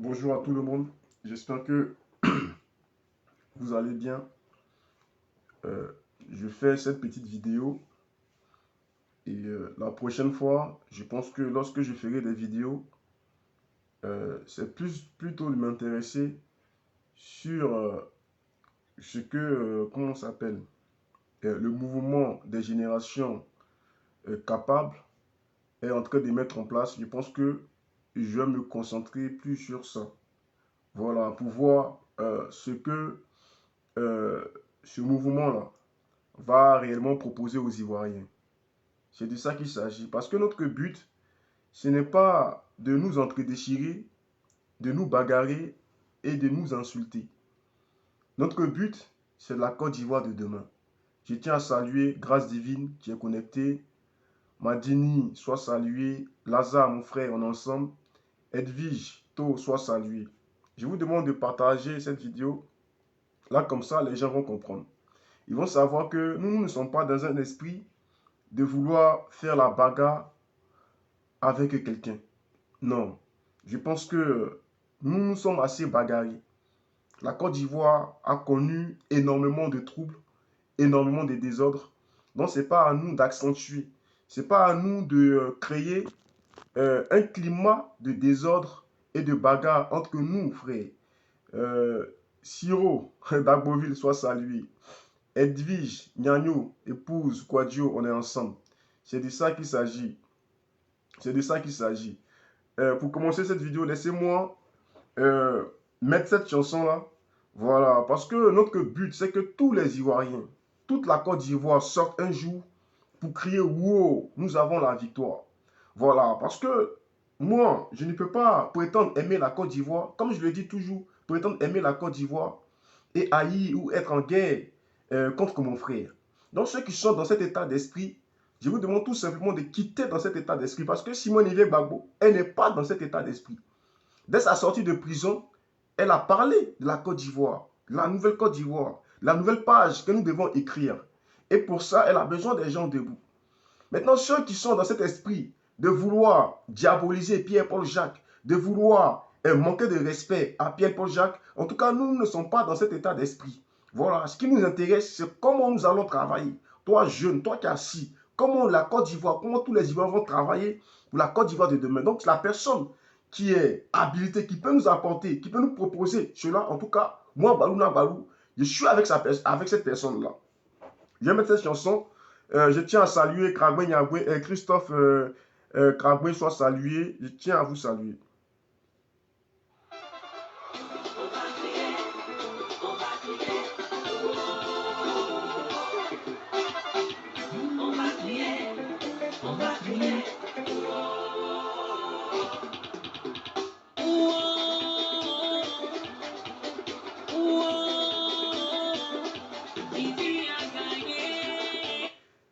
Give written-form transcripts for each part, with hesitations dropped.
Bonjour à tout le monde. J'espère que vous allez bien. Euh, je fais cette petite vidéo et la prochaine fois, je pense que lorsque je ferai des vidéos, c'est plutôt de m'intéresser sur ce que, comment ça s'appelle, le mouvement des générations capables est en train de mettre en place. Je pense que je vais me concentrer plus sur ça. Voilà, pour voir ce que euh, ce mouvement-là va réellement proposer aux Ivoiriens. C'est de ça qu'il s'agit. Parce que notre but, ce n'est pas de nous entre-déchirer, de nous bagarrer et de nous insulter. Notre but, c'est la Côte d'Ivoire de demain. Je tiens à saluer Grâce Divine qui est connectée. Madini, soit salué. Lazare, mon frère, on est ensemble. Edwige, To, soit salué. Je vous demande de partager cette vidéo. Là, comme ça, les gens vont comprendre. Ils vont savoir que nous ne sommes pas dans un esprit de vouloir faire la bagarre avec quelqu'un. Non. Je pense que nous nous sommes assez bagarrés. La Côte d'Ivoire a connu énormément de troubles, énormément de désordres. Donc, ce n'est pas à nous d'accentuer. Ce n'est pas à nous de créer un climat de désordre et de bagarre entre nous, frères. Siro d'Agboville soit salué. Edwige, Nyagno, épouse, Quadio, on est ensemble. C'est de ça qu'il s'agit. C'est de ça qu'il s'agit. Pour commencer cette vidéo, laissez-moi euh, mettre cette chanson-là. Voilà, parce que notre but, c'est que tous les Ivoiriens, toute la Côte d'Ivoire sortent un jour pour crier « Wow, nous avons la victoire ». Voilà, parce que moi, je ne peux pas prétendre aimer la Côte d'Ivoire, comme je le dis toujours, prétendre aimer la Côte d'Ivoire et haïr ou être en guerre contre mon frère. Donc ceux qui sont dans cet état d'esprit, je vous demande tout simplement de quitter dans cet état d'esprit. Parce que Simone Veil Gbagbo, elle n'est pas dans cet état d'esprit. Dès sa sortie de prison, elle a parlé de la Côte d'Ivoire, la nouvelle Côte d'Ivoire, la nouvelle page que nous devons écrire. Et pour ça, elle a besoin des gens debout. Maintenant, ceux qui sont dans cet esprit de vouloir diaboliser Pierre-Paul Jacques, de vouloir manquer de respect à Pierre-Paul Jacques, en tout cas, nous ne sommes pas dans cet état d'esprit. Voilà, ce qui nous intéresse, c'est comment nous allons travailler. Toi, jeune, toi qui es assis, comment la Côte d'Ivoire, comment tous les Ivoiriens vont travailler pour la Côte d'Ivoire de demain. Donc, la personne qui est habilitée, qui peut nous apporter, qui peut nous proposer cela, en tout cas, moi, Balouna Balou, je suis avec cette personne-là. Je vais mettre cette chanson. Je tiens à saluer Kragwe Nyagwe, Christophe Kragwe soit salué. Je tiens à vous saluer.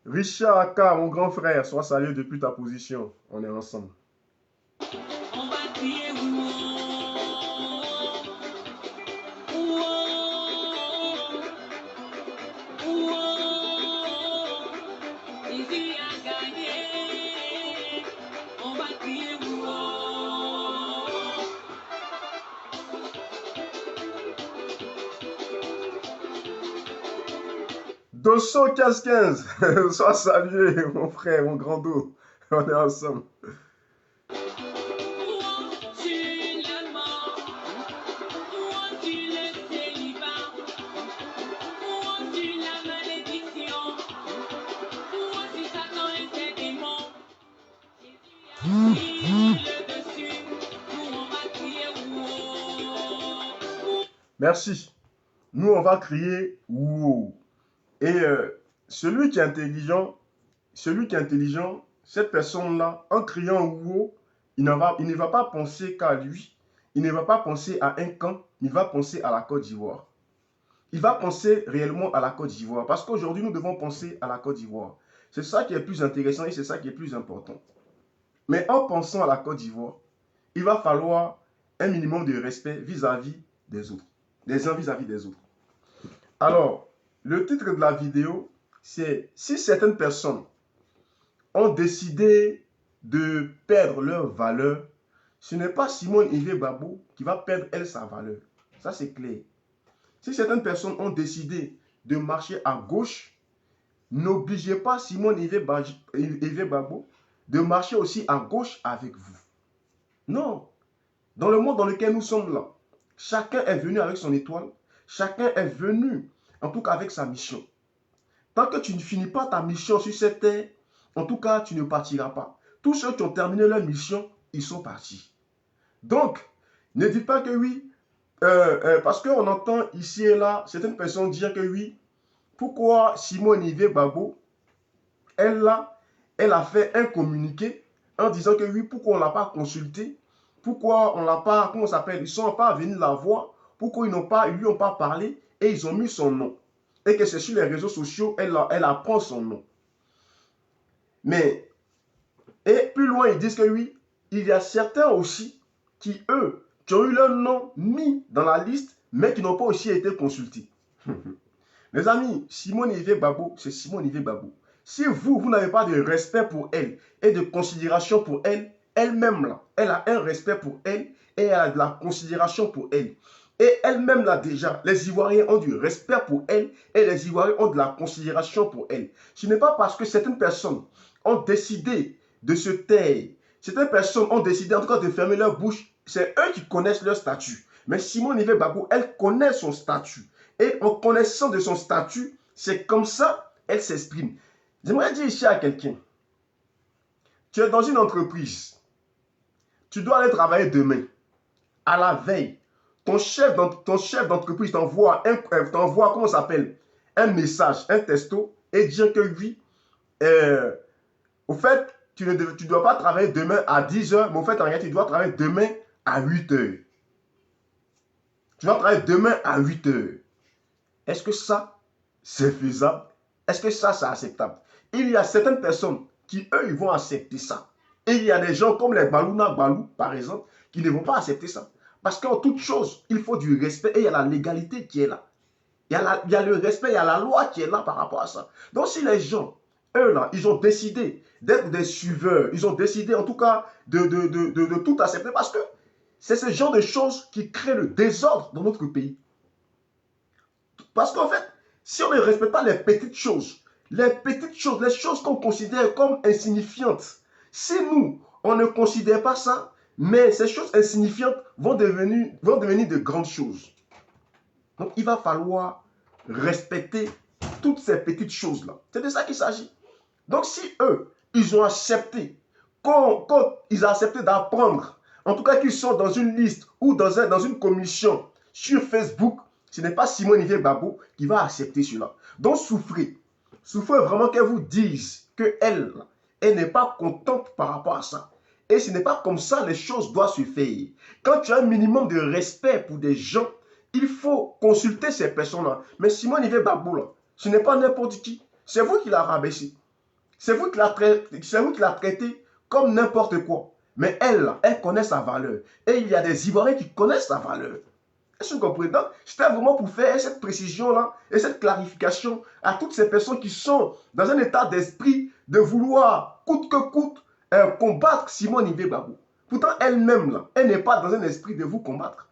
Richard Aka, mon grand frère, sois salué depuis ta position. On est ensemble. Dosso 15-15, sois salué, mon frère, mon grand dos. On est ensemble. Merci. Nous, on va crier « Wow ». Et celui qui est intelligent, cette personne-là, en criant « Wow », il ne va pas penser qu'à lui, il ne va pas penser à un camp, il va penser à la Côte d'Ivoire. Il va penser réellement à la Côte d'Ivoire. Parce qu'aujourd'hui, nous devons penser à la Côte d'Ivoire. C'est ça qui est plus intéressant et c'est ça qui est plus important. Mais en pensant à la Côte d'Ivoire, il va falloir un minimum de respect vis-à-vis des autres. Des uns vis-à-vis des autres. Alors, le titre de la vidéo, c'est « Si certaines personnes ont décidé de perdre leur valeur, ce n'est pas Simone Yves Gbagbo qui va perdre, elle, sa valeur. Ça, c'est clair. Si certaines personnes ont décidé de marcher à gauche, n'obligez pas Simone Yves Gbagbo de marcher aussi à gauche avec vous. Non. Dans le monde dans lequel nous sommes là, chacun est venu avec son étoile. Chacun est venu, en tout cas, avec sa mission. Tant que tu ne finis pas ta mission sur cette terre, en tout cas, tu ne partiras pas. Tous ceux qui ont terminé leur mission, ils sont partis. Donc, ne dites pas que oui, parce qu'on entend ici et là certaines personnes dire que oui, pourquoi Simone Yves Gbagbo, elle a fait un communiqué en disant que oui, pourquoi on ne l'a pas consulté, pourquoi on ne l'a pas, comment ça s'appelle, ils ne sont pas venus la voir, pourquoi ils ne lui ont pas parlé et ils ont mis son nom. Et que c'est sur les réseaux sociaux, elle apprend son nom. Mais, et plus loin, ils disent que oui, il y a certains aussi qui, eux, qui ont eu leur nom mis dans la liste, mais qui n'ont pas aussi été consultés. Les amis, Simone Yves Gbagbo, c'est Simone Yves Gbagbo. Si vous n'avez pas de respect pour elle et de considération pour elle, elle-même là, elle a un respect pour elle et elle a de la considération pour elle. Et elle-même là déjà, les Ivoiriens ont du respect pour elle et les Ivoiriens ont de la considération pour elle. Ce n'est pas parce que certaines personnes ont décidé de se taire, certaines personnes ont décidé en tout cas de fermer leur bouche, c'est eux qui connaissent leur statut. Mais Simone Yves Gbagbo, elle connaît son statut. Et en connaissant de son statut, c'est comme ça elle s'exprime. J'aimerais dire ici à quelqu'un, tu es dans une entreprise, tu dois aller travailler demain, à la veille, ton chef d'entreprise t'envoie comment ça s'appelle, un message, un texto, et dire que oui, au fait, tu ne dois pas travailler demain à 10 h, mais au fait, en réalité, tu dois travailler demain à 8 h. Tu dois travailler demain à 8 h. Est-ce que ça, c'est faisable? Est-ce que ça, c'est acceptable? Il y a certaines personnes qui, eux, ils vont accepter ça. Et il y a des gens comme les Balouna Balou, par exemple, qui ne vont pas accepter ça. Parce qu'en toute chose, il faut du respect et il y a la légalité qui est là. Il y a le respect, il y a la loi qui est là par rapport à ça. Donc si les gens, eux là, ils ont décidé d'être des suiveurs, ils ont décidé en tout cas de tout accepter parce que c'est ce genre de choses qui créent le désordre dans notre pays. Parce qu'en fait, si on ne respecte pas les petites choses, les choses qu'on considère comme insignifiantes, si nous, on ne considère pas ça, mais ces choses insignifiantes vont devenir de grandes choses. Donc, il va falloir respecter toutes ces petites choses-là. C'est de ça qu'il s'agit. Donc, si eux, ils ont accepté, quand ils ont accepté d'apprendre, en tout cas qu'ils sont dans une liste ou dans une commission sur Facebook, ce n'est pas Simone Yves Gbagbo qui va accepter cela. Donc, souffrez. Souffrez vraiment qu'elle vous dise qu'elle n'est pas contente par rapport à ça. Et ce n'est pas comme ça les choses doivent se faire. Quand tu as un minimum de respect pour des gens, il faut consulter ces personnes-là. Mais Simone Yves Gbagbo, là, ce n'est pas n'importe qui. C'est vous qui l'a rabaissé. C'est vous qui l'a traité comme n'importe quoi. Mais elle, elle connaît sa valeur. Et il y a des Ivoiriens qui connaissent sa valeur. Est-ce que vous comprenez? Donc, c'était vraiment pour faire cette précision-là et cette clarification à toutes ces personnes qui sont dans un état d'esprit de vouloir, coûte que coûte, combattre Simone Yves Gbagbo. Pourtant, elle-même, là, elle n'est pas dans un esprit de vous combattre.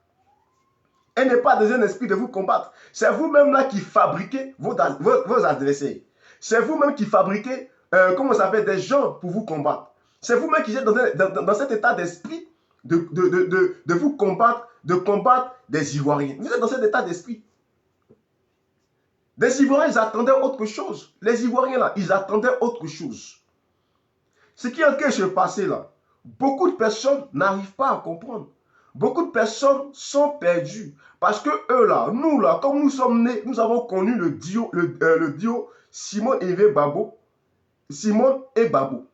Elle n'est pas dans un esprit de vous combattre. C'est vous-même là qui fabriquez vos adversaires. C'est vous-même qui fabriquez, comment ça s'appelle, des gens pour vous combattre. C'est vous-même qui êtes dans cet état d'esprit de vous combattre, de combattre des Ivoiriens. Vous êtes dans cet état d'esprit. Les Ivoiriens, ils attendaient autre chose. Les Ivoiriens, là, ils attendaient autre chose. Ce qui est en train de se passer là, beaucoup de personnes n'arrivent pas à comprendre. Beaucoup de personnes sont perdues. Parce que eux là, nous là, comme nous sommes nés, nous avons connu le duo Simone Yves Gbagbo. Simone et Gbagbo.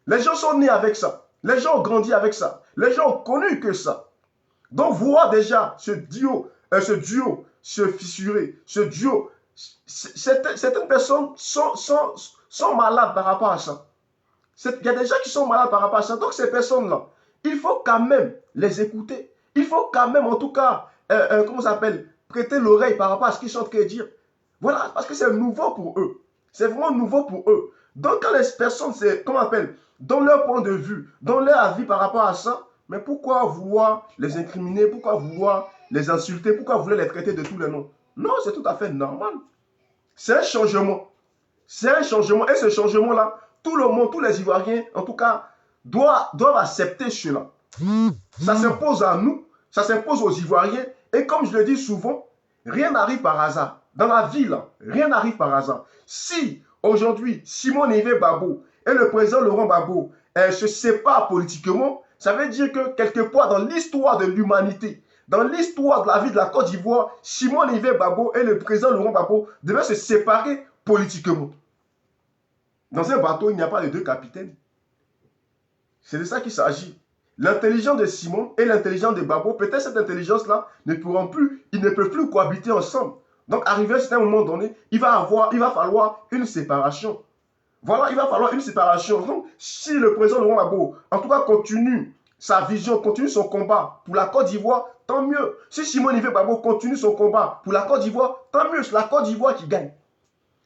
Les gens sont nés avec ça. Les gens ont grandi avec ça. Les gens ont connu que ça. Donc voir déjà ce duo se fissurer, ce duo, certaines personnes sont malades par rapport à ça. Il y a des gens qui sont malades par rapport à ça. Donc ces personnes-là, il faut quand même les écouter. Il faut quand même, en tout cas, comment ça s'appelle, prêter l'oreille par rapport à ce qu'ils sont en train de dire. Voilà, parce que c'est nouveau pour eux. C'est vraiment nouveau pour eux. Donc quand les personnes, comment on appelle, dans leur point de vue, dans leur avis par rapport à ça, Mais pourquoi vouloir les incriminer? Pourquoi vouloir les insulter? Pourquoi vouloir les traiter de tous les noms? Non, c'est tout à fait normal. C'est un changement. C'est un changement. Et ce changement-là, tout le monde, tous les Ivoiriens, en tout cas, doivent accepter cela. Ça s'impose à nous, ça s'impose aux Ivoiriens. Et comme je le dis souvent, rien n'arrive par hasard. Dans la vie, là, rien n'arrive par hasard. Si aujourd'hui, Simon Ivé Babo et le président Laurent Gbagbo se séparent politiquement, ça veut dire que quelque part dans l'histoire de l'humanité, dans l'histoire de la vie de la Côte d'Ivoire, Simon Ivé Babo et le président Laurent Gbagbo devaient se séparer politiquement. Dans un bateau, il n'y a pas de deux capitaines. C'est de ça qu'il s'agit. L'intelligence de Simon et l'intelligence de Gbagbo, peut-être cette intelligence-là ne pourront plus, ils ne peuvent plus cohabiter ensemble. Donc, arrivé à un moment donné, il va falloir une séparation. Voilà, il va falloir une séparation. Donc, si le président Laurent Gbagbo, en tout cas, continue sa vision, continue son combat pour la Côte d'Ivoire, tant mieux. Si Simon Ivé Gbagbo continue son combat pour la Côte d'Ivoire, tant mieux. C'est la Côte d'Ivoire qui gagne.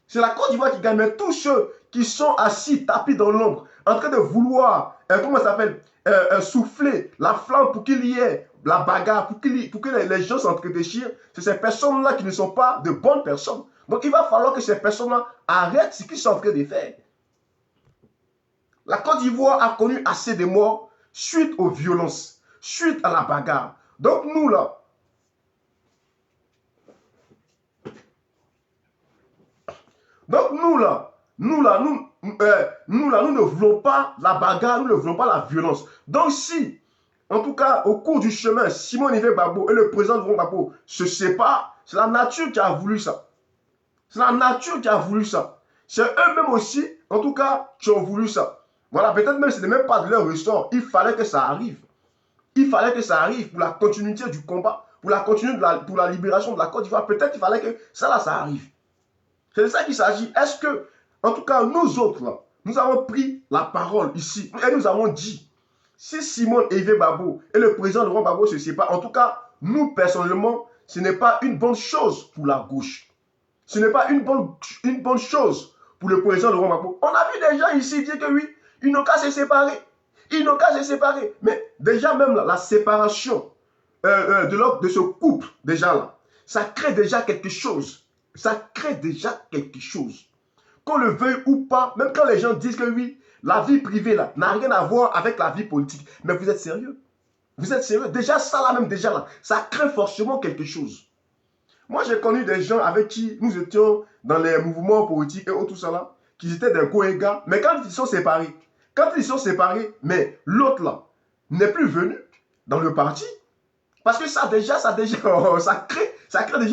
C'est la Côte d'Ivoire qui gagne. Mais tous ceux qui sont assis, tapis dans l'ombre, en train de vouloir, comment ça s'appelle, souffler la flamme pour qu'il y ait la bagarre, pour que les gens s'entre-déchirent, c'est ces personnes-là qui ne sont pas de bonnes personnes. Donc il va falloir que ces personnes-là arrêtent ce qu'ils sont en train de faire. La Côte d'Ivoire a connu assez de morts suite aux violences, suite à la bagarre. Donc nous là, nous ne voulons pas la bagarre, nous ne voulons pas la violence. Donc si, en tout cas, au cours du chemin, Simon Ivé Gbagbo et le président Laurent Gbagbo se séparent, c'est la nature qui a voulu ça. C'est la nature qui a voulu ça. C'est eux-mêmes aussi, en tout cas, qui ont voulu ça. Voilà, peut-être même ce n'est même pas de leur ressort. Il fallait que ça arrive. Il fallait que ça arrive pour la continuité du combat, pour la libération de la Côte d'Ivoire. Peut-être qu'il fallait que ça arrive. C'est de ça qu'il s'agit. Est-ce que, en tout cas, nous autres, là, nous avons pris la parole ici et nous avons dit, si Simon Ivé Gbagbo et le président Laurent Gbagbo se séparent, en tout cas, nous, personnellement, ce n'est pas une bonne chose pour la gauche. Ce n'est pas une bonne chose pour le président Laurent Gbagbo. On a vu des gens ici dire que oui, ils n'ont qu'à se séparer. Ils n'ont qu'à se séparer. Mais déjà même là, la séparation de ce couple, déjà là, ça crée déjà quelque chose. Ça crée déjà quelque chose. Qu'on le veuille ou pas, même quand les gens disent que oui, la vie privée là n'a rien à voir avec la vie politique. Mais vous êtes sérieux? Vous êtes sérieux? Déjà ça là, même déjà là, ça crée forcément quelque chose. Moi j'ai connu des gens avec qui nous étions dans les mouvements politiques et tout ça là, qui étaient des goégas, mais quand ils sont séparés, mais l'autre là n'est plus venu dans le parti, parce que ça crée déjà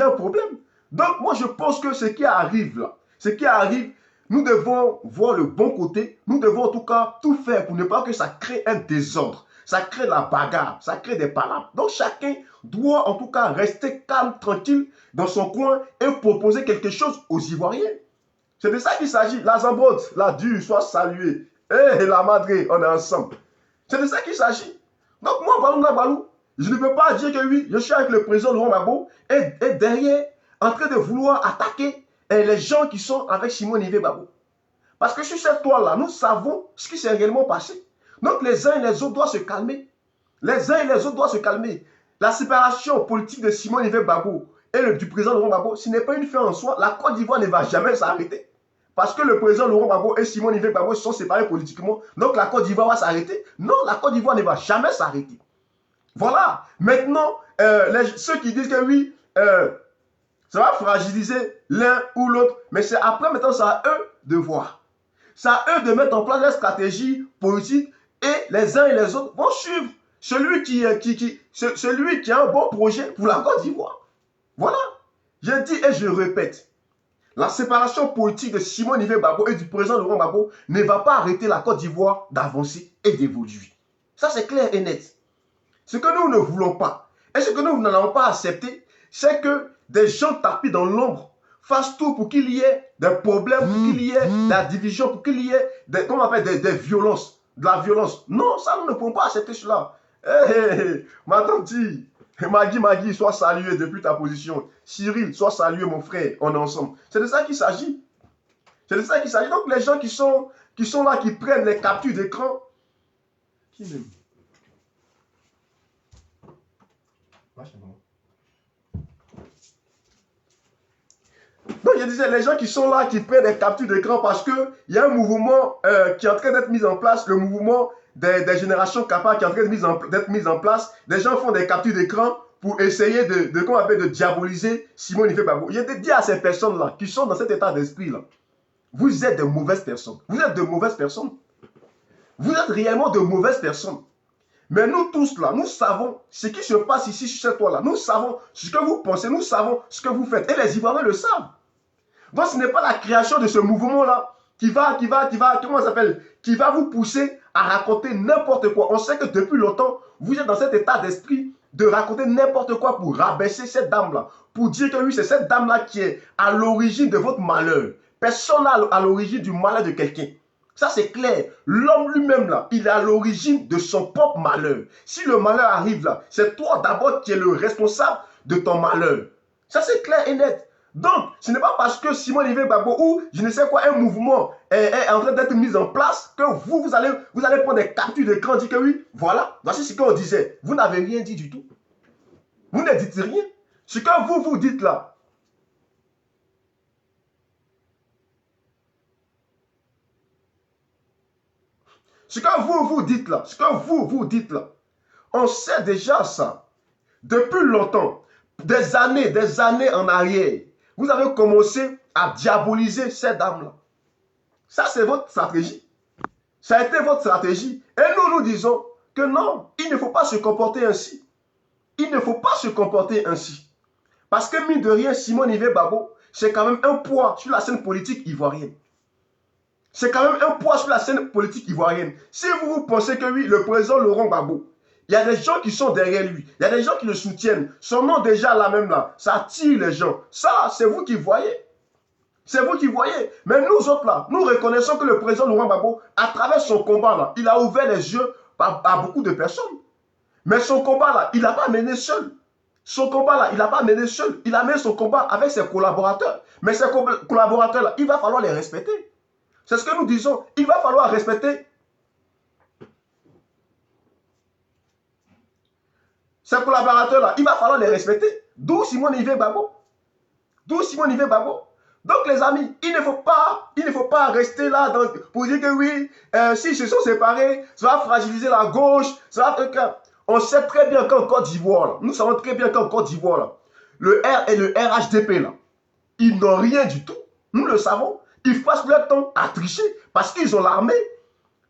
un problème. Donc moi je pense que ce qui arrive là, nous devons voir le bon côté, nous devons en tout cas tout faire pour ne pas que ça crée un désordre, ça crée la bagarre, ça crée des palabres. Donc chacun doit en tout cas rester calme, tranquille dans son coin et proposer quelque chose aux Ivoiriens. C'est de ça qu'il s'agit. La Zambrotte, la dure, soit saluée. Eh, la madré, on est ensemble. C'est de ça qu'il s'agit. Donc moi, Balou Nabalou, je ne peux pas dire que oui, je suis avec le président Laurent Gbagbo et derrière, en train de vouloir attaquer les gens qui sont avec Simon Ivé Gbagbo. Parce que sur cette toile-là, nous savons ce qui s'est réellement passé. Donc les uns et les autres doivent se calmer. Les uns et les autres doivent se calmer. La séparation politique de Simon Ivé Gbagbo et du président Laurent Gbagbo, ce n'est pas une fin en soi. La Côte d'Ivoire ne va jamais s'arrêter. Parce que le président Laurent Gbagbo et Simon Ivé Gbagbo se sont séparés politiquement. Donc la Côte d'Ivoire va s'arrêter. Non, la Côte d'Ivoire ne va jamais s'arrêter. Voilà. Maintenant, ceux qui disent que oui, ça va fragiliser l'un ou l'autre. Mais c'est après, maintenant, c'est à eux de voir. C'est à eux de mettre en place des stratégies politiques et les uns et les autres vont suivre celui qui a un bon projet pour la Côte d'Ivoire. Voilà. Je dis et je répète. La séparation politique de Simon Ivé Gbagbo et du président Laurent Gbagbo ne va pas arrêter la Côte d'Ivoire d'avancer et d'évoluer. Ça, c'est clair et net. Ce que nous ne voulons pas et ce que nous n'allons pas accepter, c'est que des gens tapis dans l'ombre fassent tout pour qu'il y ait des problèmes, pour qu'il y ait de la division, pour qu'il y ait des violences, de la violence. Non, ça, nous ne pouvons pas accepter cela. Ma tante, Magui, sois salué depuis ta position. Cyril, sois salué, mon frère, on est ensemble. C'est de ça qu'il s'agit. C'est de ça qu'il s'agit. Donc, les gens qui sont là, qui prennent les captures d'écran, qui m'aime? Donc, je disais, les gens qui sont là, qui prennent des captures d'écran parce qu'il y a un mouvement qui est en train d'être mis en place, le mouvement des générations capables qui est en train d'être mis en place. Des gens font des captures d'écran pour essayer comment on appelle, de diaboliser Simone Ife Gbagbo. Il a dit à ces personnes-là qui sont dans cet état d'esprit-là, vous êtes de mauvaises personnes. Vous êtes de mauvaises personnes. Vous êtes réellement de mauvaises personnes. Mais nous tous là, nous savons ce qui se passe ici sur cette toile-là. Nous savons ce que vous pensez, nous savons ce que vous faites. Et les Ivoiriens le savent. Donc ce n'est pas la création de ce mouvement-là qui va, comment ça s'appelle, qui va vous pousser à raconter n'importe quoi. On sait que depuis longtemps, vous êtes dans cet état d'esprit de raconter n'importe quoi pour rabaisser cette dame-là. Pour dire que oui, c'est cette dame-là qui est à l'origine de votre malheur. Personne n'est à l'origine du malheur de quelqu'un. Ça, c'est clair. L'homme lui-même, là, il est à l'origine de son propre malheur. Si le malheur arrive là, c'est toi d'abord qui es le responsable de ton malheur. Ça, c'est clair et net. Donc, ce n'est pas parce que Simone Ife Gbagbo ou je ne sais quoi, un mouvement est en train d'être mis en place que vous allez prendre des captures d'écran et dire que oui, voilà, voici ce qu'on disait. Vous n'avez rien dit du tout. Vous ne dites rien. Ce que vous dites là, ce que vous dites là, vous dites là, on sait déjà ça. Depuis longtemps, des années en arrière, vous avez commencé à diaboliser ces dames-là. Ça, c'est votre stratégie. Ça a été votre stratégie. Et nous disons que non, il ne faut pas se comporter ainsi. Il ne faut pas se comporter ainsi. Parce que, mine de rien, Simone Ife Gbagbo, c'est quand même un poids sur la scène politique ivoirienne. C'est quand même un poids sur la scène politique ivoirienne. Si vous pensez que oui, le président Laurent Gbagbo, il y a des gens qui sont derrière lui, il y a des gens qui le soutiennent, son nom déjà là même là, ça attire les gens. Ça, c'est vous qui voyez. C'est vous qui voyez. Mais nous autres là, nous reconnaissons que le président Laurent Gbagbo, à travers son combat là, il a ouvert les yeux à beaucoup de personnes. Mais son combat là, il n'a pas mené seul. Son combat là, il n'a pas mené seul. Il a mené son combat avec ses collaborateurs. Mais ces collaborateurs là, il va falloir les respecter. C'est ce que nous disons. Il va falloir respecter ces collaborateurs-là. Il va falloir les respecter. D'où Simone Ife Gbagbo. D'où Simone Ife Gbagbo. Donc les amis, il ne faut pas rester là pour dire que oui, s'ils se sont séparés, ça va fragiliser la gauche. Ça va, on sait très bien qu'en Côte d'Ivoire, nous savons très bien qu'en Côte d'Ivoire, le R et le RHDP, là, ils n'ont rien du tout. Nous le savons. Ils passent leur temps à tricher parce qu'ils ont l'armée,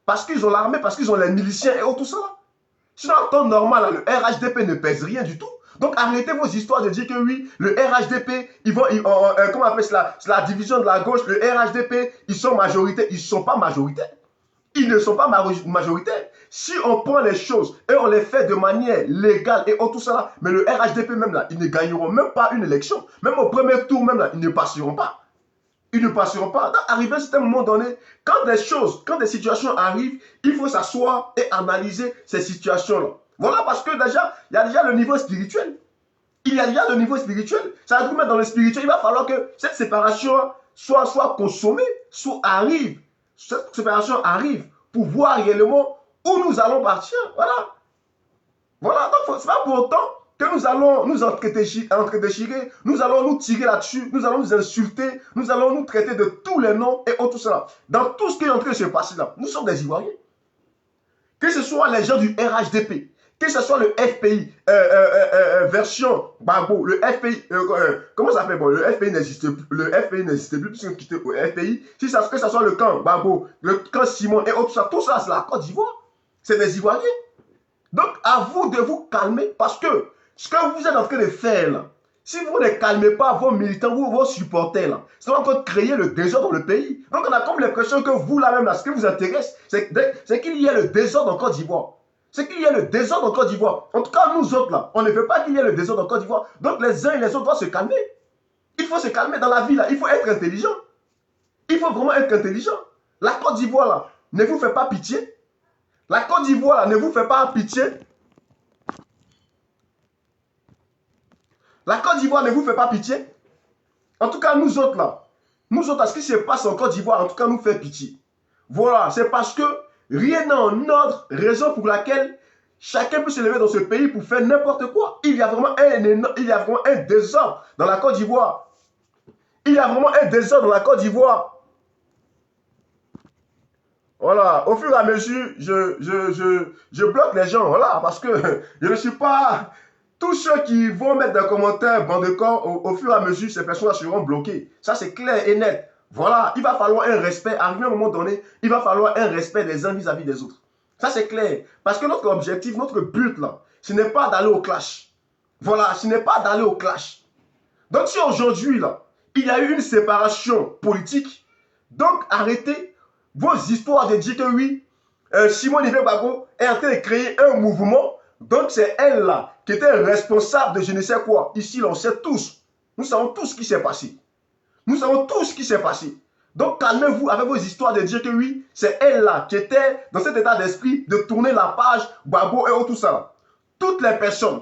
parce qu'ils ont les miliciens et tout ça. Sinon, en temps normal, là, le RHDP ne pèse rien du tout. Donc, arrêtez vos histoires de dire que oui, le RHDP, comment on appelle cela, c'est la division de la gauche, le RHDP, ils sont majoritaires. Ils ne sont pas majoritaires. Ils ne sont pas majoritaires. Si on prend les choses et on les fait de manière légale et tout ça là, mais le RHDP même là, ils ne gagneront même pas une élection. Même au premier tour même là, ils ne passeront pas. Ils ne passeront pas. Donc, arrivé à un certain moment donné, quand des situations arrivent, il faut s'asseoir et analyser ces situations-là. Voilà, parce que déjà, il y a déjà le niveau spirituel. Il y a déjà le niveau spirituel. Ça va vous mettre dans le spirituel. Il va falloir que cette séparation soit consommée, arrive. Cette séparation arrive pour voir réellement où nous allons partir. Voilà. Voilà, donc ce n'est pas pour autant que nous allons nous entre-déchirer, nous allons nous tirer là-dessus, nous allons nous insulter, nous allons nous traiter de tous les noms et tout cela. Dans tout ce qui est en train de se passer là, nous sommes des Ivoiriens. Que ce soit les gens du RHDP, que ce soit le FPI, version Gbagbo, le FPI, comment ça s'appelle, bon, le FPI n'existe plus, puisqu'on quittait au FPI, que ce soit le camp Gbagbo, le camp Simon et tout ça, c'est la Côte d'Ivoire. C'est des Ivoiriens. Donc, à vous de vous calmer, parce que ce que vous êtes en train de faire là, si vous ne calmez pas vos militants ou vos supporters là, ça va encore créer le désordre dans le pays. Donc, on a comme l'impression que vous là-même, là, ce qui vous intéresse, c'est qu'il y ait le désordre en Côte d'Ivoire. C'est qu'il y ait le désordre en Côte d'Ivoire. En tout cas, nous autres là, on ne veut pas qu'il y ait le désordre en Côte d'Ivoire. Donc, les uns et les autres doivent se calmer. Il faut se calmer dans la vie là, il faut être intelligent. Il faut vraiment être intelligent. La Côte d'Ivoire là, ne vous fait pas pitié. La Côte d'Ivoire ne vous fait pas pitié. La Côte d'Ivoire ne vous fait pas pitié. En tout cas, nous autres là, ce qui se passe en Côte d'Ivoire, en tout cas, nous fait pitié. Voilà, c'est parce que rien n'est en ordre, raison pour laquelle Chacun peut se lever dans ce pays pour faire n'importe quoi. Il y a vraiment un désordre dans la Côte d'Ivoire. Il y a vraiment un désordre dans la Côte d'Ivoire. Voilà, au fur et à mesure, je bloque les gens, voilà, parce que je ne suis pas... Tous ceux qui vont mettre des commentaires, bande de corps, au fur et à mesure, ces personnes seront bloquées. Ça, c'est clair et net. Voilà, il va falloir un respect. Arrivé à un moment donné, il va falloir un respect des uns vis-à-vis des autres. Ça, c'est clair. Parce que notre objectif, notre but, là, ce n'est pas d'aller au clash. Voilà, ce n'est pas d'aller au clash. Donc, si aujourd'hui, là, il y a eu une séparation politique, donc arrêtez vos histoires de dire que oui, Simone Veil-Gbagbo est en train de créer un mouvement. Donc, c'est elle là qui était responsable de je ne sais quoi. Ici, là, on sait tous. Nous savons tous ce qui s'est passé. Nous savons tous ce qui s'est passé. Donc, calmez-vous avec vos histoires de dire que oui, c'est elle là qui était dans cet état d'esprit de tourner la page Gbagbo et tout ça. Toutes les personnes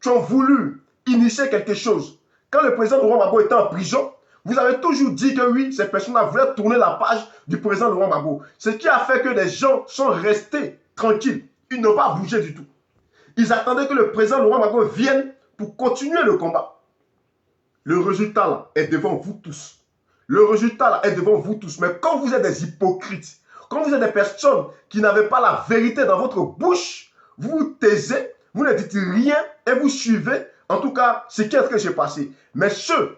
qui ont voulu initier quelque chose, quand le président Laurent Gbagbo était en prison, vous avez toujours dit que oui, ces personnes-là voulaient tourner la page du président Laurent Gbagbo. Ce qui a fait que les gens sont restés tranquilles. Ils n'ont pas bougé du tout. Ils attendaient que le président Laurent Gbagbo vienne pour continuer le combat. Le résultat là est devant vous tous. Le résultat là est devant vous tous. Mais quand vous êtes des hypocrites, quand vous êtes des personnes qui n'avaient pas la vérité dans votre bouche, vous vous taisez, vous ne dites rien et vous suivez en tout cas ce qui est en train de se passer. Mais ceux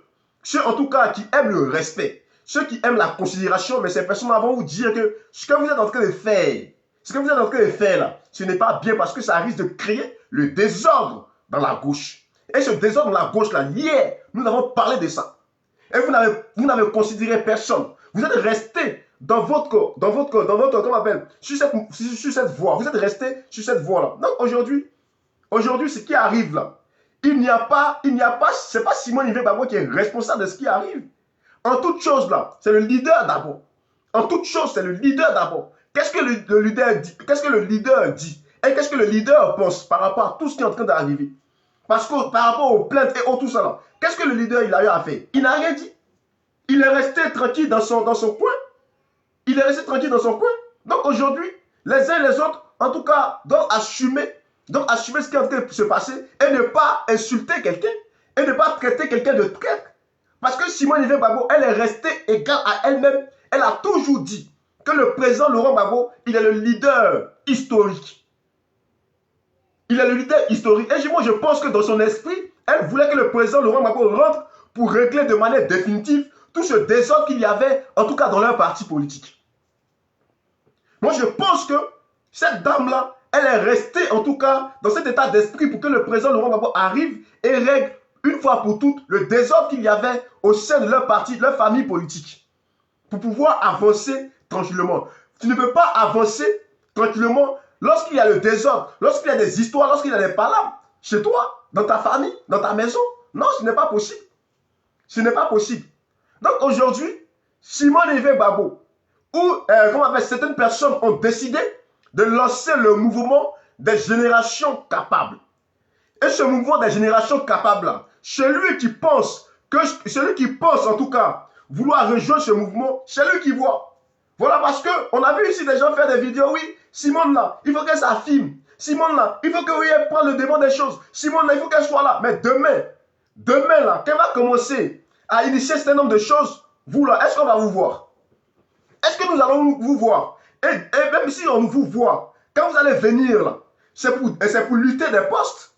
en tout cas qui aiment le respect, ceux qui aiment la considération, mais ces personnes-là vont vous dire que ce que vous êtes en train de faire, là, ce n'est pas bien parce que ça risque de créer le désordre dans la gauche. Et ce désordre dans la gauche là, hier, nous avons parlé de ça. Et vous n'avez considéré personne. Vous êtes resté dans votre, comment on appelle, sur cette voie. Vous êtes resté sur cette voie-là. Donc aujourd'hui, ce qui arrive là, c'est pas Simone Veil-Gbagbo qui est responsable de ce qui arrive. En toute chose là, c'est le leader d'abord. En toute chose, c'est le leader d'abord. Qu'est-ce que le leader dit? Qu'est-ce que le leader dit? Et qu'est-ce que le leader pense par rapport à tout ce qui est en train d'arriver? Parce que par rapport aux plaintes et tout ça là, qu'est-ce que le leader il a eu à faire? Il n'a rien dit. Il est resté tranquille dans son coin. Il est resté tranquille dans son coin. Donc aujourd'hui, les uns et les autres, en tout cas, doivent assumer ce qui est en train de se passer et ne pas insulter quelqu'un et ne pas traiter quelqu'un de traître. Parce que Simone Veil-Gbagbo, elle est restée égale à elle-même. Elle a toujours dit que le président Laurent Gbagbo, il est le leader historique. Il est le leader historique. Et moi, je pense que dans son esprit, elle voulait que le président Laurent Gbagbo rentre pour régler de manière définitive tout ce désordre qu'il y avait, en tout cas dans leur parti politique. Moi, je pense que cette dame-là, elle est restée, en tout cas, dans cet état d'esprit pour que le président Laurent Gbagbo arrive et règle une fois pour toutes le désordre qu'il y avait au sein de leur parti, de leur famille politique. Pour pouvoir avancer tranquillement. Tu ne peux pas avancer tranquillement lorsqu'il y a le désordre, lorsqu'il y a des histoires, lorsqu'il y a des palabres chez toi, dans ta famille, dans ta maison. Non, ce n'est pas possible. Ce n'est pas possible. Donc aujourd'hui, Simone Veil-Gbagbo, certaines personnes ont décidé de lancer le mouvement des générations capables. Et ce mouvement des générations capables, celui qui pense en tout cas vouloir rejoindre ce mouvement, c'est lui qui voit. Voilà, parce qu'on a vu ici des gens faire des vidéos, oui, Simone là, il faut qu'elle s'affirme. Simone là, il faut qu'elle prenne le devant des choses. Simone là, il faut qu'elle soit là. Mais demain là, qu'elle va commencer à initier un certain nombre de choses, vous là, est-ce qu'on va vous voir? Est-ce que nous allons vous voir? Et même si on vous voit, quand vous allez venir là, c'est pour lutter des postes.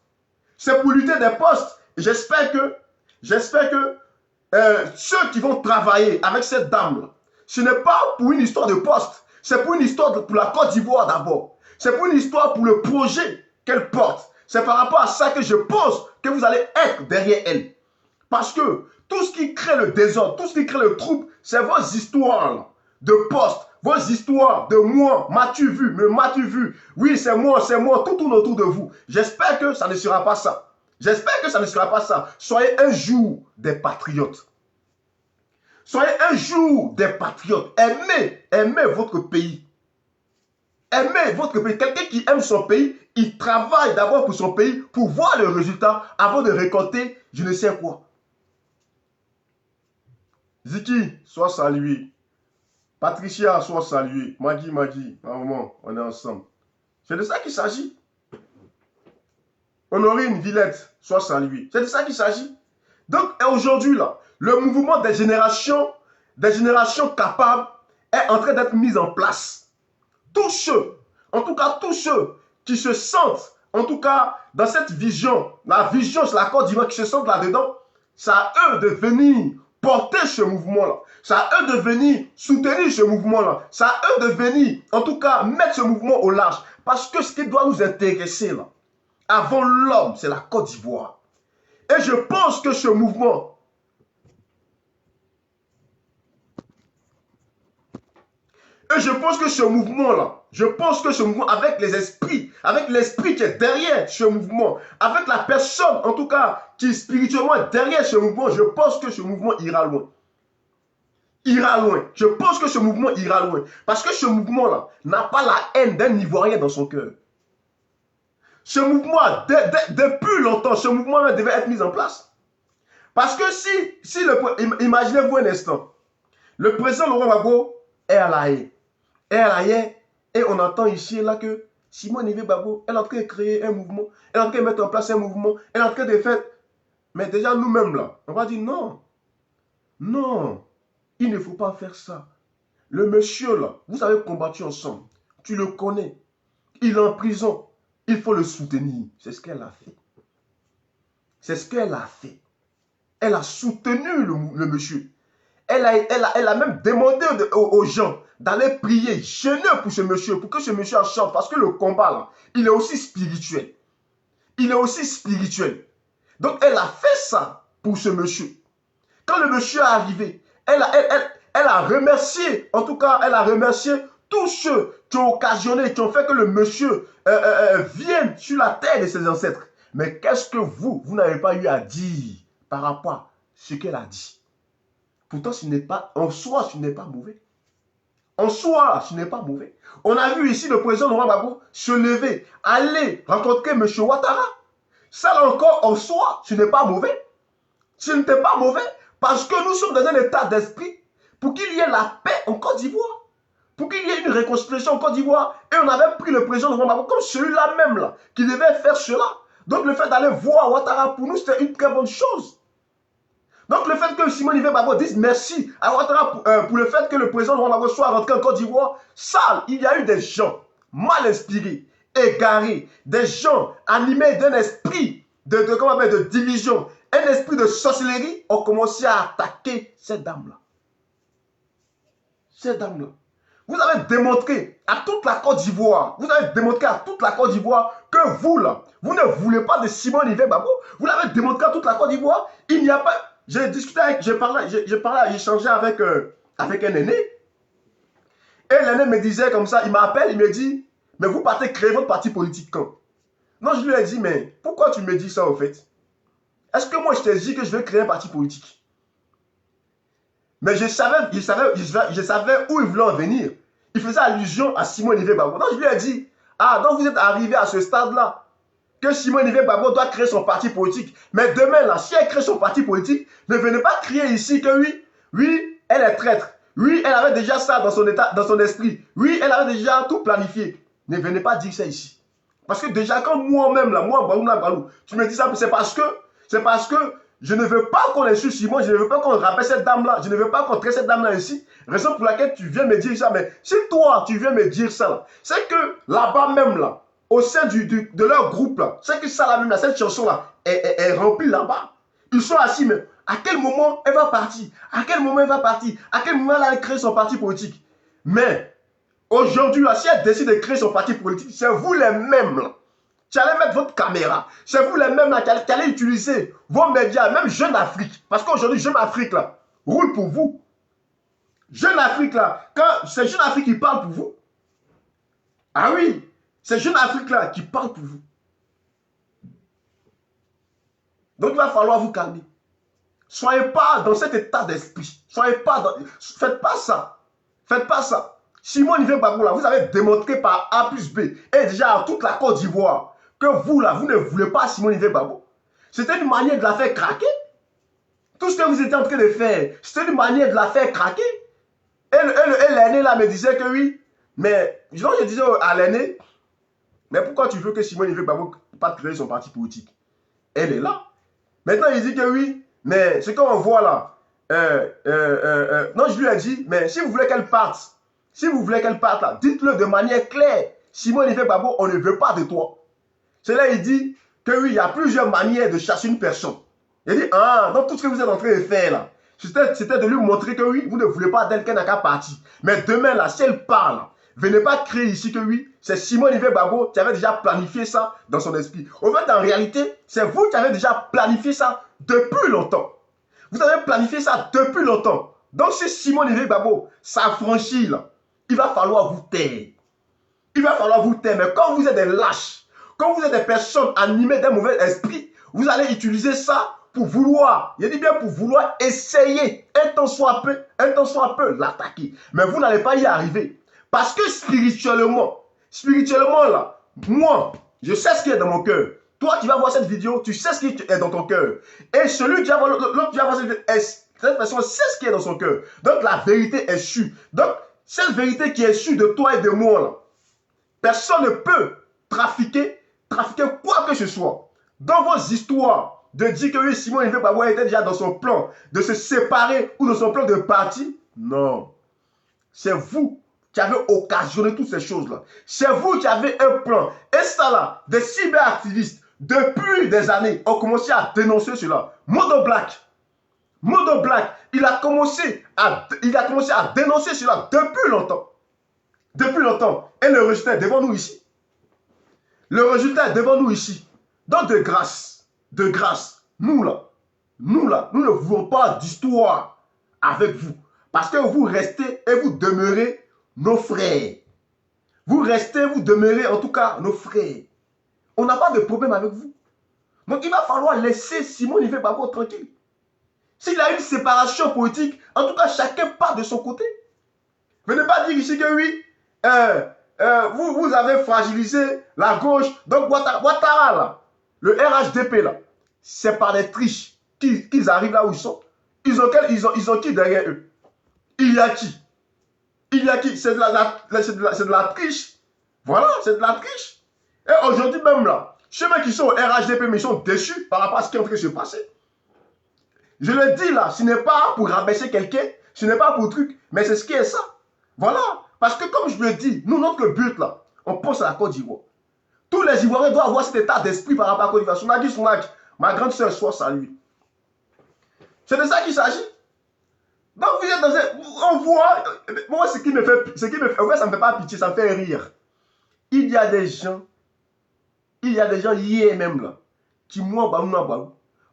C'est pour lutter des postes. J'espère que ceux qui vont travailler avec cette dame-là, ce n'est pas pour une histoire de poste. C'est pour une histoire pour la Côte d'Ivoire d'abord. C'est pour une histoire pour le projet qu'elle porte. C'est par rapport à ça que je pense que vous allez être derrière elle. Parce que tout ce qui crée le désordre, tout ce qui crée le trouble, c'est vos histoires de poste, vos histoires de moi, m'as-tu vu, me m'as-tu vu, oui c'est moi, tout tourne autour de vous. J'espère que ça ne sera pas ça. J'espère que ça ne sera pas ça. Soyez un jour des patriotes. Soyez un jour des patriotes. Aimez votre pays. Aimez votre pays. Quelqu'un qui aime son pays, il travaille d'abord pour son pays pour voir le résultat avant de récolter je ne sais quoi. Ziki, sois salué. Patricia, sois salué. Maggie, maman, on est ensemble. C'est de ça qu'il s'agit. Honorine Villette, soit saluée. C'est de ça qu'il s'agit. Donc aujourd'hui, là, le mouvement des générations capables est en train d'être mis en place. Tous ceux, en tout cas tous ceux qui se sentent, en tout cas dans cette vision, la vision sur la Côte d'Ivoire, qui se sentent là-dedans, c'est à eux de venir porter ce mouvement-là. C'est à eux de venir soutenir ce mouvement-là. C'est à eux de venir, en tout cas, mettre ce mouvement au large. Parce que ce qui doit nous intéresser, là, avant l'homme, c'est la Côte d'Ivoire. Et je pense que ce mouvement, avec les esprits, avec l'esprit qui est derrière ce mouvement, avec la personne, en tout cas, qui spirituellement est derrière ce mouvement, je pense que ce mouvement ira loin. Ira loin. Je pense que ce mouvement ira loin. Parce que ce mouvement-là n'a pas la haine d'un Ivoirien dans son cœur. Ce mouvement, depuis longtemps, ce mouvement devait être mis en place. Parce que imaginez-vous un instant, le président Laurent Gbagbo est à la haie. Et on entend ici et là que Simone Yves Gbagbo, elle est en train de créer un mouvement, elle est en train de mettre en place un mouvement, elle est en train de faire... Mais déjà nous-mêmes là, on va dire non. Non, il ne faut pas faire ça. Le monsieur là, vous avez combattu ensemble, tu le connais, il est en prison. Il faut le soutenir. C'est ce qu'elle a fait. C'est ce qu'elle a fait. Elle a soutenu le monsieur. Elle a même demandé aux gens d'aller prier, jeûner pour ce monsieur, pour que ce monsieur en chante. Parce que le combat, là, il est aussi spirituel. Il est aussi spirituel. Donc, elle a fait ça pour ce monsieur. Quand le monsieur est arrivé, elle a remercié, en tout cas, elle a remercié tous ceux qui ont occasionné, qui ont fait que le monsieur vienne sur la terre de ses ancêtres. Mais qu'est-ce que vous n'avez pas eu à dire par rapport à ce qu'elle a dit? Pourtant, en soi, ce n'est pas mauvais. En soi, ce n'est pas mauvais. On a vu ici le président Laurent Gbagbo se lever, aller rencontrer M. Ouattara. Ça là encore, en soi, ce n'est pas mauvais. Ce n'était pas mauvais parce que nous sommes dans un état d'esprit pour qu'il y ait la paix en Côte d'Ivoire. Pour qu'il y ait une réconciliation en Côte d'Ivoire. Et on avait pris le président Laurent Gbagbo comme celui-là même là, qui devait faire cela. Donc le fait d'aller voir Ouattara, pour nous, c'était une très bonne chose. Donc le fait que Simone Yves Gbagbo dise merci à Ouattara pour le fait que le président Laurent Gbagbo soit rentré en Côte d'Ivoire, ça, il y a eu des gens mal inspirés, égarés, des gens animés d'un esprit de division, un esprit de sorcellerie, ont commencé à attaquer cette dame-là. Cette dame-là. Vous avez démontré à toute la Côte d'Ivoire, que vous là, vous ne voulez pas de Simone Yves Gbagbo. Vous l'avez démontré à toute la Côte d'Ivoire. Il n'y a pas... J'ai discuté avec, j'ai échangé avec un aîné. Et l'aîné me disait comme ça, il m'appelle, il me dit, mais vous partez créer votre parti politique quand? Non, je lui ai dit, mais pourquoi tu me dis ça au fait? Est-ce que moi je t'ai dit que je vais créer un parti politique? Mais je savais où il voulait en venir. Il faisait allusion à Simone Yves Gbagbo. Donc je lui ai dit, ah, donc vous êtes arrivé à ce stade-là, que Simone Yves Gbagbo doit créer son parti politique. Mais demain, là, si elle crée son parti politique, ne venez pas crier ici que oui, elle est traître. Oui, elle avait déjà ça dans son état, dans son esprit. Oui, elle avait déjà tout planifié. Ne venez pas dire ça ici. Parce que déjà, quand moi-même, là, moi, Balou, tu me dis ça, c'est parce que je ne veux pas qu'on insulte Simone, je ne veux pas qu'on rappelle cette dame-là, je ne veux pas qu'on traite cette dame-là ici. Raison pour laquelle tu viens me dire ça. Mais si toi, tu viens me dire ça, là, c'est que là-bas même, là, au sein de leur groupe, là, c'est que ça, là même, là, cette chanson-là, est remplie là-bas. Ils sont assis, mais à quel moment elle va partir? À quel moment elle va partir? À quel moment elle va créer son parti politique? Mais aujourd'hui, là, si elle décide de créer son parti politique, c'est vous les mêmes, là. Qui allez mettre votre caméra. C'est vous les mêmes là qui allez utiliser vos médias, même Jeune Afrique. Parce qu'aujourd'hui, Jeune Afrique là, roule pour vous. Jeune Afrique là, quand c'est Jeune Afrique qui parle pour vous. Ah oui, c'est Jeune Afrique là qui parle pour vous. Donc il va falloir vous calmer. Soyez pas dans cet état d'esprit. Faites pas ça. Faites pas ça. Simone Yves Gbagbo là, vous avez démontré par A plus B et déjà à toute la Côte d'Ivoire que vous là, vous ne voulez pas Simone Yves Gbagbo. C'était une manière de la faire craquer. Tout ce que vous étiez en train de faire, c'était une manière de la faire craquer. Et l'aîné là me disait que oui. Mais je disais à l'aîné, mais pourquoi tu veux que Simone Yves Gbagbo pas créer son parti politique. Elle est là. Maintenant, il dit que oui, mais ce qu'on voit là, non, je lui ai dit, mais si vous voulez qu'elle parte, là, dites-le de manière claire. Simon Olivier Gbagbo, on ne veut pas de toi. C'est là il dit que oui, il y a plusieurs manières de chasser une personne. Il dit, ah, donc tout ce que vous êtes en train de faire là, c'était de lui montrer que oui, vous ne voulez pas d'elle qu'elle n'a qu'à partir. Mais demain là, si elle parle, venez pas créer ici que oui, c'est Simon Olivier Gbagbo qui avait déjà planifié ça dans son esprit. Au fait, en réalité, c'est vous qui avez déjà planifié ça depuis longtemps. Vous avez planifié ça depuis longtemps. Donc si Simon Olivier Gbagbo s'affranchit là, il va falloir vous taire. Il va falloir vous taire. Mais quand vous êtes des lâches, quand vous êtes des personnes animées d'un mauvais esprit, vous allez utiliser ça pour vouloir, je dis bien pour vouloir essayer, un temps soit peu, l'attaquer. Mais vous n'allez pas y arriver. Parce que spirituellement là, moi, je sais ce qui est dans mon cœur. Toi qui vas voir cette vidéo, tu sais ce qui est dans ton cœur. Et celui qui va voir l'autre qui va voir cette personne sait ce qui est dans son cœur. Donc la vérité est sûre. Donc cette vérité qui est sûre de toi et de moi là, personne ne peut trafiquer quoi que ce soit. Dans vos histoires de dire que oui, Simon Olivier Gbagbo était déjà dans son plan de se séparer ou dans son plan de parti, non. C'est vous qui avez occasionné toutes ces choses-là. C'est vous qui avez un plan. Et ça là, des cyberactivistes, depuis des années, ont commencé à dénoncer cela. Modo Black, il a commencé à dénoncer cela depuis longtemps. Depuis longtemps. Et le résultat est devant nous ici. Le résultat est devant nous ici. Donc de grâce, nous ne voulons pas d'histoire avec vous. Parce que vous restez et vous demeurez nos frères. Vous demeurez en tout cas nos frères. On n'a pas de problème avec vous. Donc il va falloir laisser Simon Olivier Gbagbo tranquille. S'il a une séparation politique, en tout cas chacun part de son côté. Venez pas dire ici que oui, vous avez fragilisé la gauche. Donc Ouattara là, le RHDP là, c'est par des triches qu'ils arrivent là où ils sont. Ils ont qui derrière eux? Il y a qui? C'est de la triche. Voilà, c'est de la triche. Et aujourd'hui même là, ceux qui sont au RHDP, mais ils sont déçus par rapport à ce qui est en train de se passer. Je le dis là, ce n'est pas pour rabaisser quelqu'un, ce n'est pas pour truc, mais c'est ce qui est ça. Voilà. Parce que comme je le dis, nous, notre but là, on pense à la Côte d'Ivoire. Tous les Ivoiriens doivent avoir cet état d'esprit par rapport à la Côte d'Ivoire. Sounaki, ma grande soeur, soit saluée. C'est de ça qu'il s'agit. Donc vous êtes dans un... On voit... Moi, ce qui me fait... En fait, ça ne me fait pas pitié, ça me fait rire. Il y a des gens hier même là, qui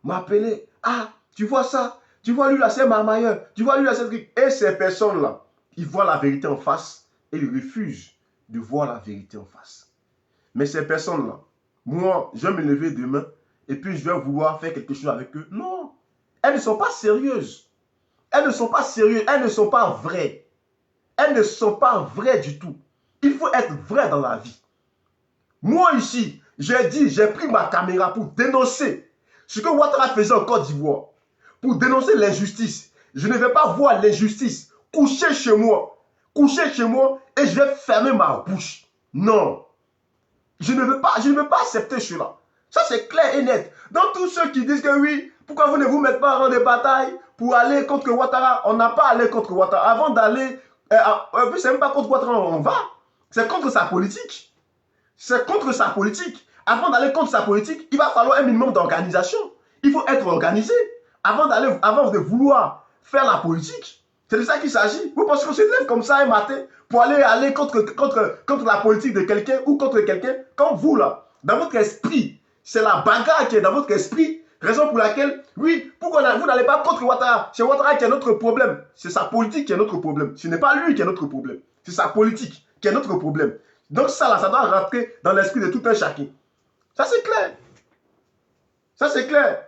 m'appelaient. Ah, tu vois ça? Tu vois lui là, c'est Marmailleur. Tu vois lui là, c'est truc. Et ces personnes-là, ils voient la vérité en face et ils refusent de voir la vérité en face. Mais ces personnes-là, moi, je vais me lever demain et puis je vais vouloir faire quelque chose avec eux. Non, elles ne sont pas sérieuses. Elles ne sont pas sérieuses, elles ne sont pas vraies. Elles ne sont pas vraies du tout. Il faut être vrai dans la vie. Moi ici, j'ai pris ma caméra pour dénoncer ce que Ouattara faisait en Côte d'Ivoire. Pour dénoncer l'injustice. Je ne vais pas voir l'injustice coucher chez moi et je vais fermer ma bouche. Non. Je ne veux pas accepter cela. Ça c'est clair et net. Donc tous ceux qui disent que oui, pourquoi vous ne vous mettez pas en rang de bataille pour aller contre Ouattara? On n'a pas allé contre Ouattara. Avant d'aller, c'est même pas contre Ouattara on va. C'est contre sa politique. C'est contre sa politique. Avant d'aller contre sa politique, il va falloir un minimum d'organisation. Il faut être organisé. Avant de vouloir faire la politique. C'est de ça qu'il s'agit. Vous pensez qu'on se lève comme ça un matin pour aller contre la politique de quelqu'un ou contre quelqu'un comme vous là. Dans votre esprit, c'est la bagarre qui est dans votre esprit. Raison pour laquelle, oui, pourquoi vous n'allez pas contre Ouattara? C'est Ouattara qui est notre problème. C'est sa politique qui est notre problème. Ce n'est pas lui qui est notre problème. C'est sa politique qui est notre problème. Donc ça là, ça doit rentrer dans l'esprit de tout un chacun. Ça c'est clair. Ça c'est clair.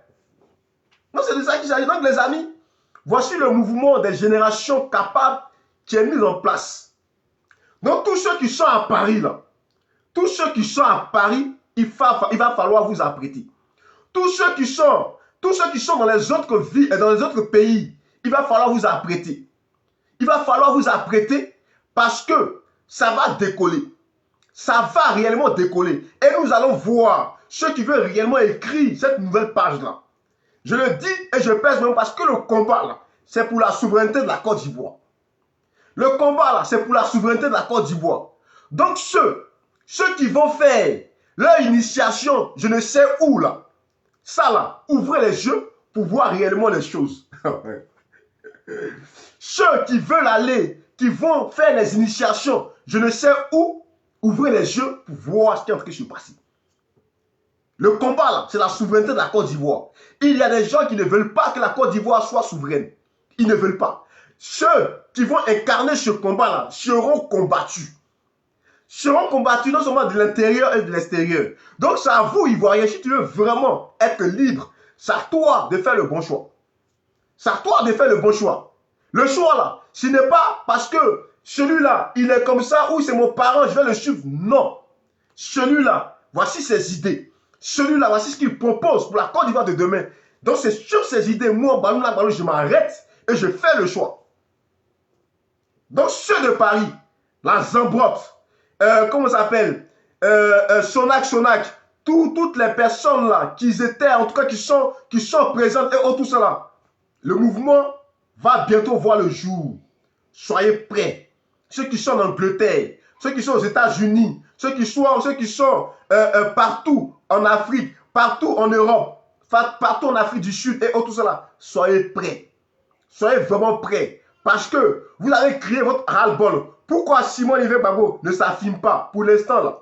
Donc c'est de ça qu'il s'agit. Donc les amis, voici le mouvement des générations capables qui est mis en place. Donc tous ceux qui sont à Paris là, il va falloir vous apprêter. Tous ceux qui sont dans les autres villes et dans les autres pays, il va falloir vous apprêter. Il va falloir vous apprêter parce que ça va décoller. Ça va réellement décoller. Et nous allons voir ceux qui veulent réellement écrire cette nouvelle page-là, je le dis et je pèse même parce que le combat, là, c'est pour la souveraineté de la Côte d'Ivoire. Le combat, là, c'est pour la souveraineté de la Côte d'Ivoire. Donc, ceux qui vont faire leur initiation, je ne sais où, là, ça, là, ouvrez les yeux pour voir réellement les choses. Ceux qui veulent aller, qui vont faire les initiations, je ne sais où, ouvrez les yeux pour voir ce qui est en train de se passer. Le combat, là, c'est la souveraineté de la Côte d'Ivoire. Il y a des gens qui ne veulent pas que la Côte d'Ivoire soit souveraine. Ils ne veulent pas. Ceux qui vont incarner ce combat-là seront combattus. Seront combattus non seulement de l'intérieur et de l'extérieur. Donc, c'est à vous, Ivoiriens, si tu veux vraiment être libre, c'est à toi de faire le bon choix. C'est à toi de faire le bon choix. Le choix, là, ce n'est pas parce que celui-là, il est comme ça, ou c'est mon parent, je vais le suivre. Non. Celui-là, voici ses idées. Celui-là, voici ce qu'il propose pour la Côte d'Ivoire de demain. Donc, c'est sur ces idées, moi, Balou, je m'arrête et je fais le choix. Donc, ceux de Paris, la Zambrotte, comment ça s'appelle, Sonac, toutes les personnes là, qui étaient, en tout cas, qui sont présentes et tout cela, le mouvement va bientôt voir le jour. Soyez prêts. Ceux qui sont en Angleterre, ceux qui sont aux États-Unis, ceux qui sont partout en Afrique, partout en Europe, partout en Afrique du Sud et tout cela, soyez prêts. Soyez vraiment prêts. Parce que vous avez créé votre ras-le-bol. Pourquoi Simon Olivier Gbagbo ne s'affirme pas pour l'instant là?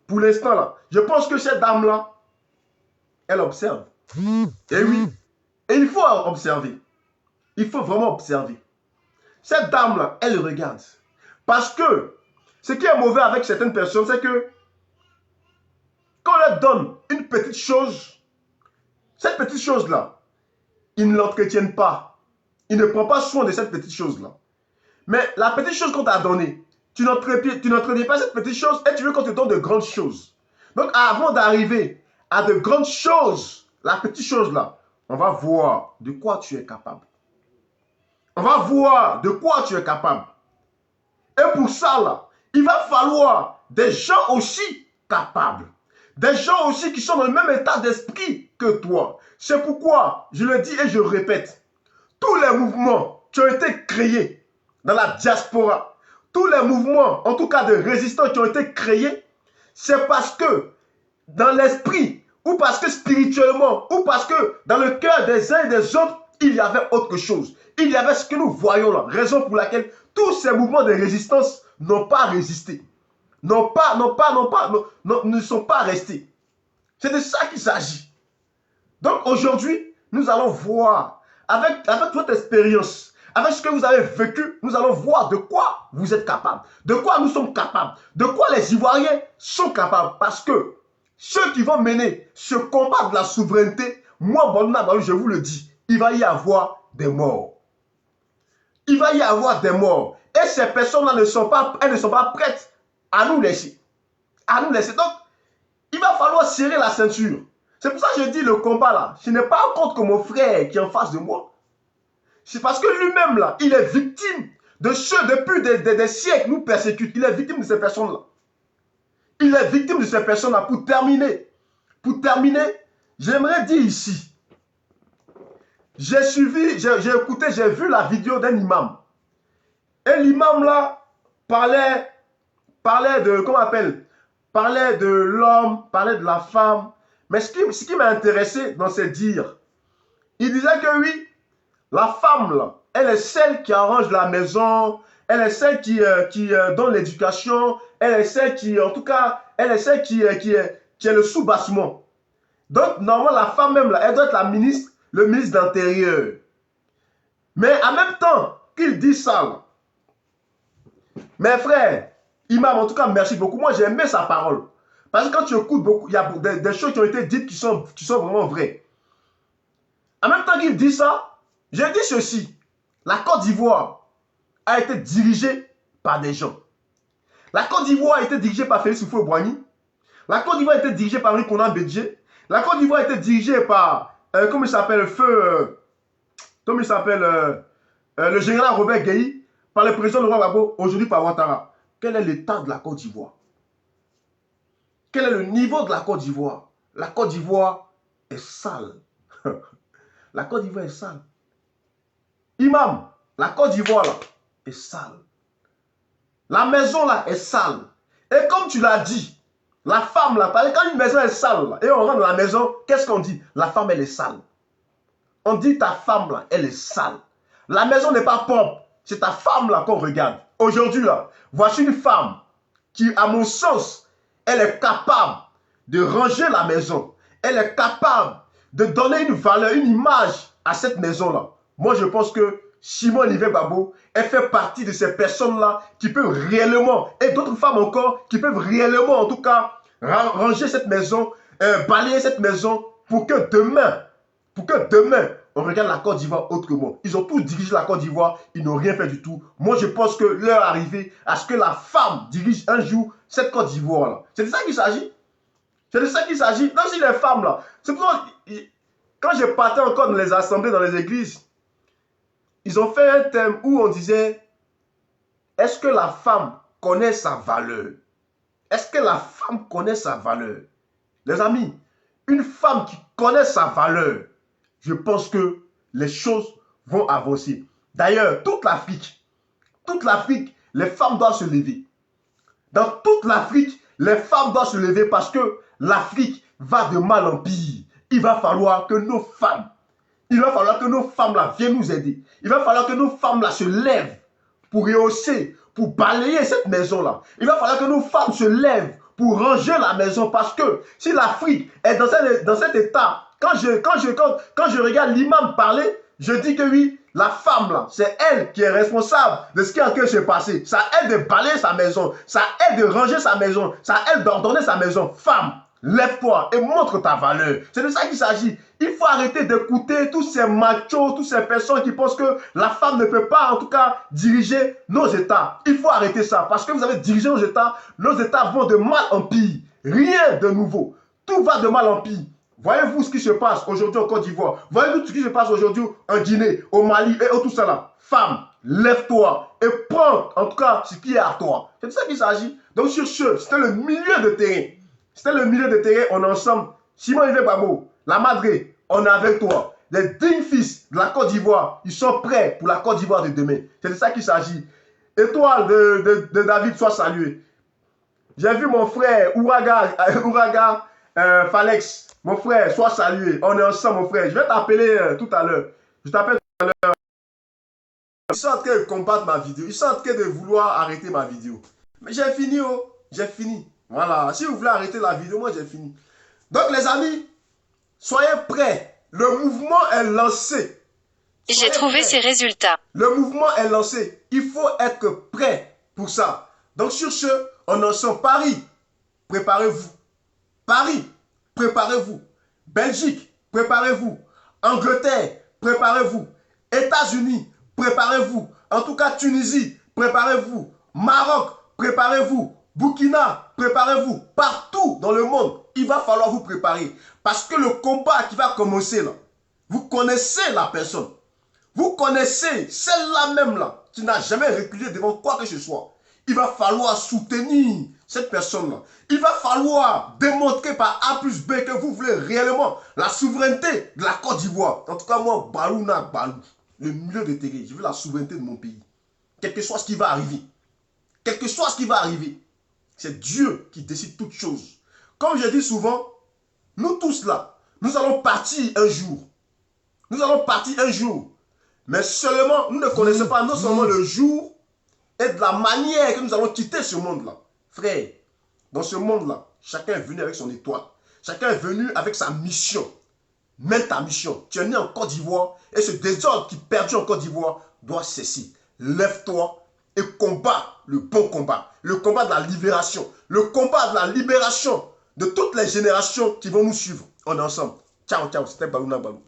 Pour l'instant là. Je pense que cette dame-là, elle observe. Et oui. Et il faut observer. Il faut vraiment observer. Cette dame-là, elle regarde. Parce que ce qui est mauvais avec certaines personnes, c'est que quand on leur donne une petite chose, cette petite chose-là, ils ne l'entretiennent pas. Ils ne prennent pas soin de cette petite chose-là. Mais la petite chose qu'on t'a donnée, tu n'entretiens pas cette petite chose et tu veux qu'on te donne de grandes choses. Donc avant d'arriver à de grandes choses, la petite chose-là, on va voir de quoi tu es capable. On va voir de quoi tu es capable. Et pour ça, là, il va falloir des gens aussi capables. Des gens aussi qui sont dans le même état d'esprit que toi. C'est pourquoi, je le dis et je le répète, tous les mouvements qui ont été créés dans la diaspora, tous les mouvements, en tout cas de résistants qui ont été créés, c'est parce que dans l'esprit, ou parce que spirituellement, ou parce que dans le cœur des uns et des autres, il y avait autre chose. Il y avait ce que nous voyons là. Raison pour laquelle tous ces mouvements de résistance n'ont pas résisté. Ne sont pas restés. C'est de ça qu'il s'agit. Donc aujourd'hui, nous allons voir, avec votre expérience, avec ce que vous avez vécu, nous allons voir de quoi vous êtes capable, de quoi nous sommes capables, de quoi les Ivoiriens sont capables. Parce que ceux qui vont mener ce combat de la souveraineté, moi, Balou, je vous le dis, il va y avoir des morts. Il va y avoir des morts. Et ces personnes-là ne sont pas prêtes à nous laisser. À nous laisser. Donc, il va falloir serrer la ceinture. C'est pour ça que je dis le combat là, ce n'est pas contre mon frère qui est en face de moi. C'est parce que lui-même là, il est victime de ceux depuis des siècles nous persécutent. Il est victime de ces personnes-là. Il est victime de ces personnes-là. Pour terminer, j'aimerais dire ici, j'ai suivi, j'ai écouté, j'ai vu la vidéo d'un imam. Et l'imam là parlait de, comment on appelle, parlait de l'homme, parlait de la femme. Mais ce qui m'a intéressé dans ses dires, il disait que oui, la femme là, elle est celle qui arrange la maison, elle est celle qui donne l'éducation, elle est celle qui, en tout cas, elle est celle qui est le sous-bassement. Donc, normalement, la femme même là, elle doit être le ministre de l'Intérieur. Mais en même temps qu'il dit ça, là, mes frères, imam, en tout cas, merci beaucoup. Moi, j'ai aimé sa parole. Parce que quand tu écoutes beaucoup, il y a des choses qui ont été dites qui sont vraiment vraies. En même temps qu'il dit ça, je dis ceci. La Côte d'Ivoire a été dirigée par des gens. La Côte d'Ivoire a été dirigée par Félix Houphouët-Boigny. La Côte d'Ivoire a été dirigée par Henri Konan Bédié. La Côte d'Ivoire a été dirigée par, comment il s'appelle, le général Robert Guéhi, par le président Laurent Gbagbo, aujourd'hui par Ouattara. Quel est l'état de la Côte d'Ivoire? Quel est le niveau de la Côte d'Ivoire? la Côte d'Ivoire est sale. La Côte d'Ivoire est sale. Imam, la Côte d'Ivoire là est sale. La maison là est sale. Et comme tu l'as dit, la femme là, quand une maison est sale là, et on rentre dans la maison, qu'est-ce qu'on dit? La femme elle est sale. On dit ta femme là, elle est sale. La maison n'est pas propre. C'est ta femme là qu'on regarde. Aujourd'hui là, voici une femme qui, à mon sens, elle est capable de ranger la maison. Elle est capable de donner une valeur, une image à cette maison-là. Moi, je pense que Simone Olivier Gbagbo, elle fait partie de ces personnes-là qui peuvent réellement, et d'autres femmes encore, qui peuvent réellement, en tout cas, ranger cette maison, balayer cette maison pour que demain, on regarde la Côte d'Ivoire autrement. Ils ont tous dirigé la Côte d'Ivoire, ils n'ont rien fait du tout. Moi, je pense que l'heure est arrivée à ce que la femme dirige un jour cette Côte d'Ivoire-là. C'est de ça qu'il s'agit. C'est de ça qu'il s'agit. Dans les femmes, là, c'est pour ça que quand je partais encore dans les assemblées, dans les églises, ils ont fait un thème où on disait, est-ce que la femme connaît sa valeur? Est-ce que la femme connaît sa valeur? Les amis, une femme qui connaît sa valeur, je pense que les choses vont avancer. D'ailleurs, toute l'Afrique, les femmes doivent se lever. Dans toute l'Afrique, les femmes doivent se lever parce que l'Afrique va de mal en pire. Il va falloir que nos femmes, là viennent nous aider. Il va falloir que nos femmes là se lèvent pour rehausser, pour balayer cette maison-là. Il va falloir que nos femmes se lèvent pour ranger la maison parce que si l'Afrique est dans cet état, quand je regarde l'imam parler, je dis que oui, la femme là, c'est elle qui est responsable de ce qui est en train de se passer. Ça aide de balayer sa maison, ça aide de ranger sa maison, ça aide d'ordonner sa maison. Femme, lève-toi et montre ta valeur. C'est de ça qu'il s'agit. Il faut arrêter d'écouter tous ces machos, toutes ces personnes qui pensent que la femme ne peut pas, en tout cas, diriger nos États. Il faut arrêter ça parce que vous avez dirigé nos États vont de mal en pire. Rien de nouveau. Tout va de mal en pire. Voyez-vous ce qui se passe aujourd'hui en Côte d'Ivoire. Voyez-vous ce qui se passe aujourd'hui en Guinée, au Mali et tout ça là. Femme, lève-toi et prends en tout cas ce qui est à toi. C'est de ça qu'il s'agit. Donc sur ce, c'était le milieu de terrain. C'était le milieu de terrain, on est ensemble. Simone Olivier Gbagbo, la Madré, on est avec toi. Les dignes fils de la Côte d'Ivoire, ils sont prêts pour la Côte d'Ivoire de demain. C'est de ça qu'il s'agit. Étoile de David, sois salué. J'ai vu mon frère Ouraga Falex. Mon frère, sois salué. On est ensemble, mon frère. Je vais t'appeler tout à l'heure. Je t'appelle tout à l'heure. Ils sont en train de combattre ma vidéo. Ils sont en train de vouloir arrêter ma vidéo. Mais j'ai fini, oh. J'ai fini. Voilà. Si vous voulez arrêter la vidéo, moi j'ai fini. Donc les amis, soyez prêts. Le mouvement est lancé. J'ai trouvé ces résultats. Le mouvement est lancé. Il faut être prêt pour ça. Donc sur ce, on est ensemble. Paris, préparez-vous. Paris, préparez-vous. Belgique, préparez-vous. Angleterre, préparez-vous. États-Unis, préparez-vous. En tout cas, Tunisie, préparez-vous. Maroc, préparez-vous. Burkina, préparez-vous. Partout dans le monde, il va falloir vous préparer. Parce que le combat qui va commencer là, vous connaissez la personne. Vous connaissez celle-là même là, qui n'a jamais reculé devant quoi que ce soit. Il va falloir soutenir cette personne-là. Il va falloir démontrer par A plus B que vous voulez réellement la souveraineté de la Côte d'Ivoire. En tout cas, moi, Balouna Balou, le milieu de terrain, je veux la souveraineté de mon pays. Quel que soit ce qui va arriver. Quel que soit ce qui va arriver. C'est Dieu qui décide toutes choses. Comme je dis souvent, nous tous là, nous allons partir un jour. Nous allons partir un jour. Mais seulement, nous ne connaissons pas non seulement le jour et de la manière que nous allons quitter ce monde-là. Frère, dans ce monde-là, chacun est venu avec son étoile. Chacun est venu avec sa mission. Mène ta mission. Tu es né en Côte d'Ivoire et ce désordre qui perdure en Côte d'Ivoire doit cesser. Lève-toi et combat le bon combat. Le combat de la libération. Le combat de la libération de toutes les générations qui vont nous suivre. On est ensemble. Ciao, ciao. C'était Balouna Balou.